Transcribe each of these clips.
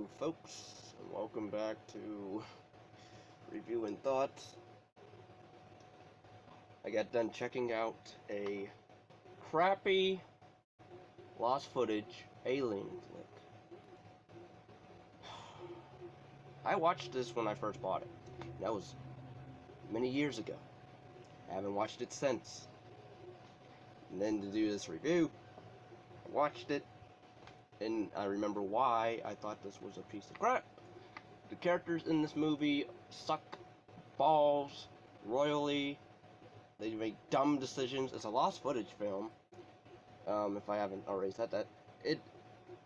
Hello folks, and welcome back to Review and Thoughts. I got done checking out a crappy lost footage alien flick. I watched this when I first bought it. That was many years ago. I haven't watched it since. And then to do this review, I watched it, and I remember why I thought this was a piece of crap. The characters in this movie suck balls royally. They make dumb decisions. It's a lost footage film. If I haven't already said that. It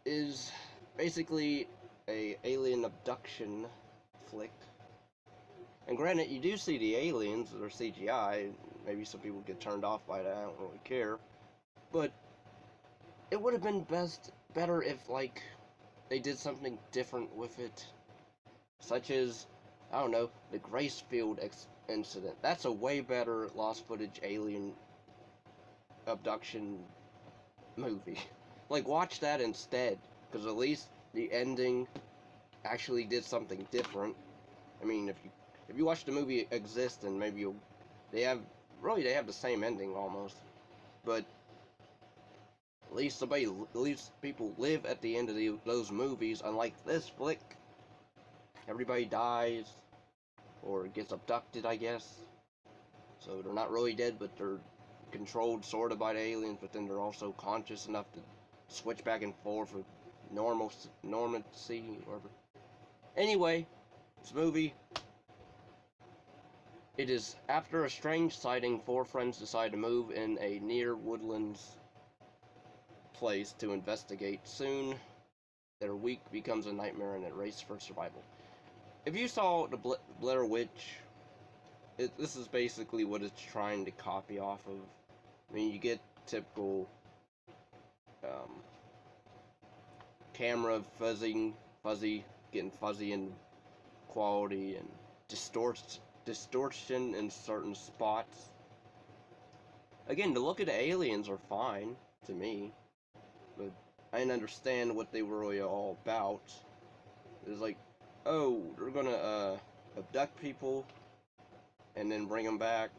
is basically a alien abduction flick. And granted, you do see the aliens that are CGI. Maybe some people get turned off by that. I don't really care. But it would have been better if, like, they did something different with it. Such as, I don't know, the Gracefield incident. That's a way better lost footage alien abduction movie. Like, watch that instead. Because at least the ending actually did something different. I mean, if you watch the movie Exist, and maybe they have the same ending almost. But at least people live at the end of those movies, unlike this flick. Everybody dies, or gets abducted, I guess. So they're not really dead, but they're controlled sort of by the aliens, but then they're also conscious enough to switch back and forth with normalcy, whatever. Anyway, this movie, it is after a strange sighting, 4 friends decide to move in a near woodlands place to investigate. Soon, their week becomes a nightmare and a race for survival. If you saw the Blair Witch, this is basically what it's trying to copy off of. I mean, you get typical camera fuzzy, getting fuzzy in quality, and distortion in certain spots. Again, the look of the aliens are fine to me, but I didn't understand what they were really all about. It was like, oh, they're gonna abduct people and then bring them back,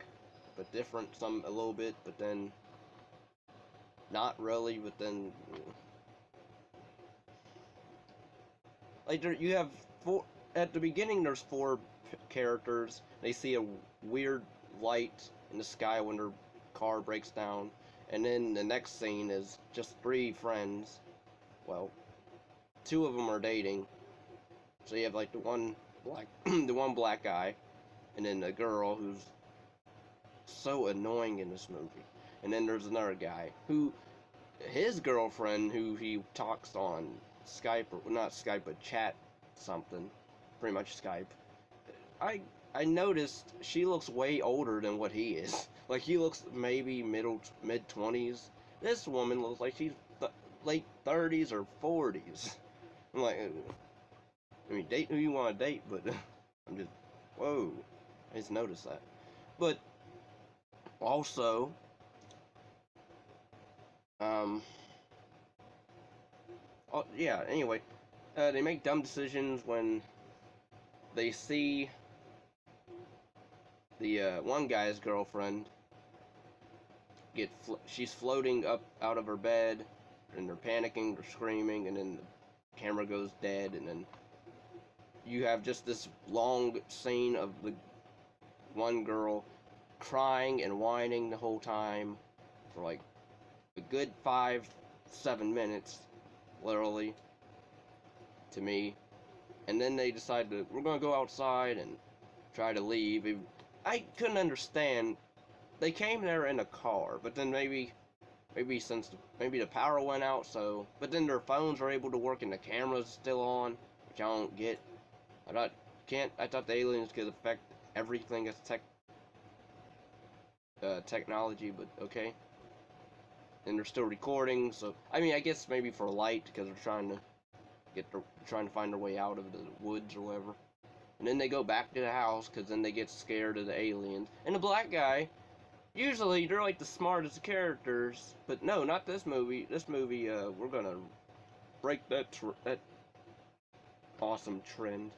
but different, a little bit, but then not really, but then like you have 4 at the beginning. There's 4 characters. They see a weird light in the sky when their car breaks down, and then the next scene is just 3 friends. Well, 2 of them are dating. So you have like the one black guy, and then the girl who's so annoying in this movie. And then there's another guy who, his girlfriend, who he talks on Skype, or not Skype, but chat something, pretty much Skype. I noticed she looks way older than what he is. Like, he looks maybe mid-20s. This woman looks like she's late 30s or 40s. I'm like, I mean, date who you want to date, but I'm just, whoa, I just noticed that. But also, yeah, anyway, they make dumb decisions when they see the one guy's girlfriend she's floating up out of her bed, and they're panicking, they're screaming, and then the camera goes dead, and then you have just this long scene of the one girl crying and whining the whole time for like a good 5-7 minutes, literally, to me. And then they decide we're gonna go outside and try to leave. I couldn't understand. They came there in a car, but then maybe the power went out, so, but then their phones are able to work and the camera's still on, which I don't get. I thought the aliens could affect everything that's technology, but okay. And they're still recording, so I mean, I guess maybe for light, because they're trying to find their way out of the woods or whatever. And then they go back to the house, because then they get scared of the aliens. And the black guy, usually they're like the smartest characters, but no, not this movie. This movie, we're gonna break that awesome trend.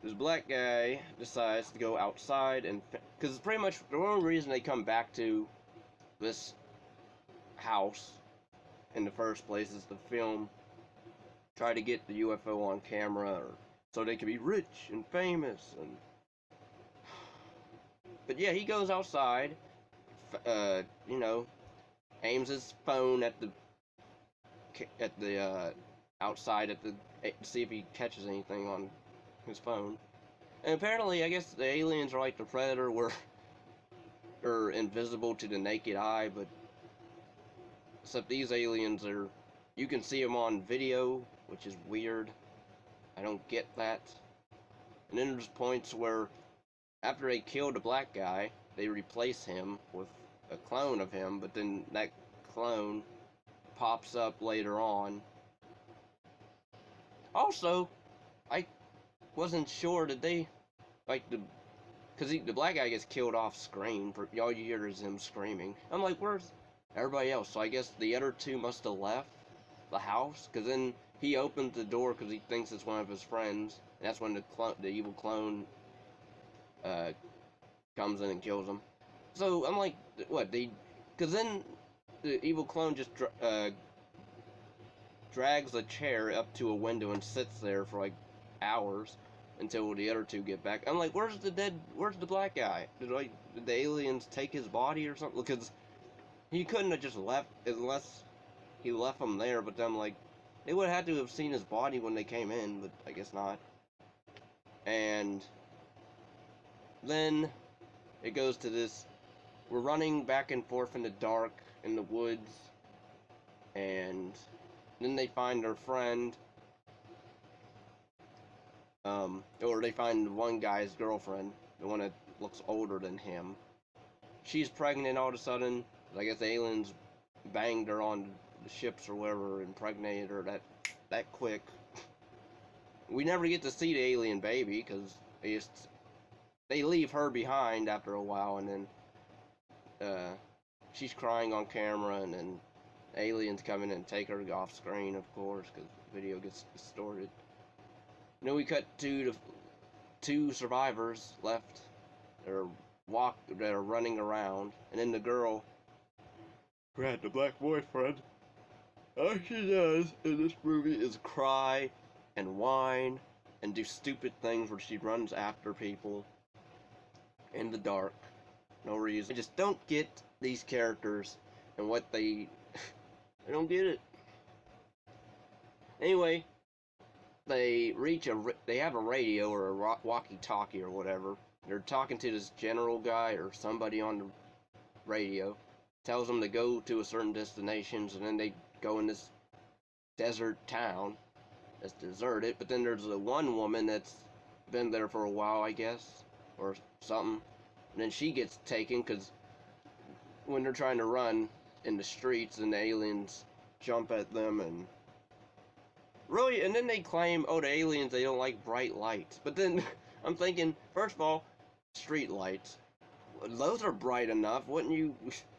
This black guy decides to go outside and, because pretty much the only reason they come back to this house in the first place is to film, try to get the UFO on camera, or so they can be rich and famous. And but yeah, he goes outside, you know, aims his phone at the outside at the to see if he catches anything on his phone. And apparently, I guess the aliens are like the Predator, where are invisible to the naked eye, but except these aliens are, you can see them on video, which is weird. I don't get that. And then there's points where after they kill the black guy, they replace him with a clone of him, but then that clone pops up later on. Also, I wasn't sure, did they, like, because the black guy gets killed off screen, for all you hear is him screaming. I'm like, where's everybody else? So I guess the other two must have left the house, because then he opens the door because he thinks it's one of his friends, and that's when the evil clone comes in and kills him. So I'm like, what, because then the evil clone just drags a chair up to a window and sits there for like hours until the other two get back. I'm like, where's the black guy? Did the aliens take his body or something? Because he couldn't have just left, unless he left him there, but then I'm like, they would have had to have seen his body when they came in, but I guess not. And then it goes to this, we're running back and forth in the dark, in the woods, and then they find their friend, or they find one guy's girlfriend, the one that looks older than him. She's pregnant all of a sudden. I guess the aliens banged her on the ships or whatever, impregnated her that quick. We never get to see the alien baby, because they leave her behind after a while, and then she's crying on camera, and then aliens come in and take her off screen, of course, because the video gets distorted. And then we cut to the two survivors left, that are running around, and then the girl who had the black boyfriend, all she does in this movie is cry and whine and do stupid things where she runs after people in the dark. No reason. I just don't get these characters and what I don't get it. Anyway, they have a radio or a walkie-talkie or whatever. They're talking to this general guy or somebody on the radio. Tells them to go to a certain destinations, and then they go in this desert town that's deserted. But then there's the one woman that's been there for a while, I guess, or something. And then she gets taken because when they're trying to run in the streets, and the aliens jump at them, and really, and then they claim, oh, the aliens, they don't like bright lights. But then I'm thinking, first of all, street lights, those are bright enough. Wouldn't you?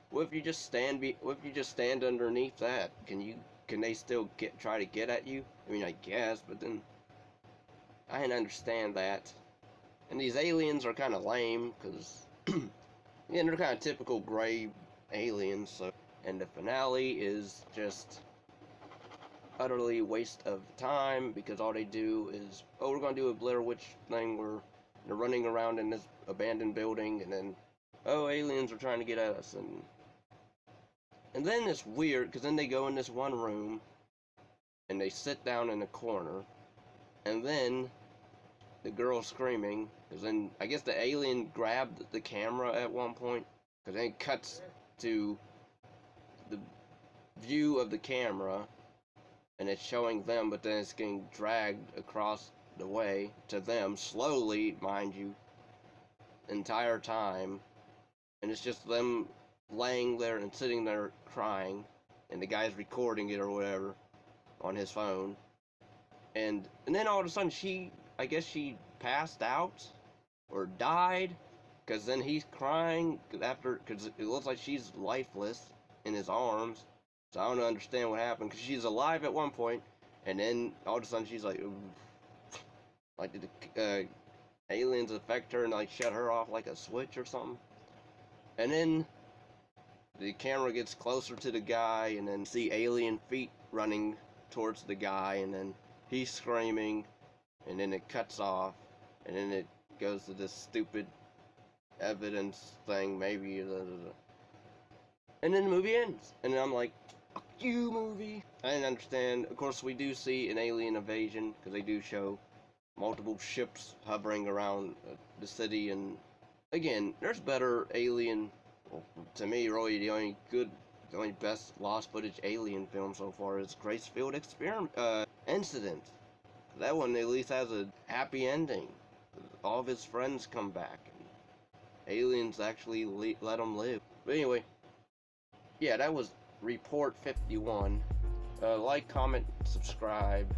What if you just stand underneath that? Can they still try to get at you? I mean, I guess, but then I didn't understand that. And these aliens are kind of lame, because yeah, they're kind of typical gray aliens. So, and the finale is just utterly waste of time, because all they do is, oh, we're gonna do a Blair Witch thing where they're running around in this abandoned building, and then, oh, aliens are trying to get at us, and then it's weird, because then they go in this one room, and they sit down in a corner, and then the girl's screaming, because then, I guess the alien grabbed the camera at one point, because then it cuts to the view of the camera, and it's showing them, but then it's getting dragged across the way to them, slowly, mind you, the entire time, and it's just them laying there and sitting there crying, and the guy's recording it or whatever on his phone, and then all of a sudden I guess she passed out or died, because then he's crying because it looks like she's lifeless in his arms. So I don't understand what happened, because she's alive at one point, and then all of a sudden she's like, ooh. Like, did the aliens affect her and like shut her off like a switch or something? And then the camera gets closer to the guy, and then see alien feet running towards the guy, and then he's screaming, and then it cuts off, and then it goes to this stupid evidence thing, maybe, and then the movie ends, and then I'm like, fuck you, movie. I didn't understand. Of course, we do see an alien invasion, because they do show multiple ships hovering around the city, and again, there's better alien, well, to me, really, the only best lost footage alien film so far is Gracefield Incident. That one at least has a happy ending. All of his friends come back, and aliens actually let them live. But anyway, yeah, that was Report 51. Like, comment, subscribe.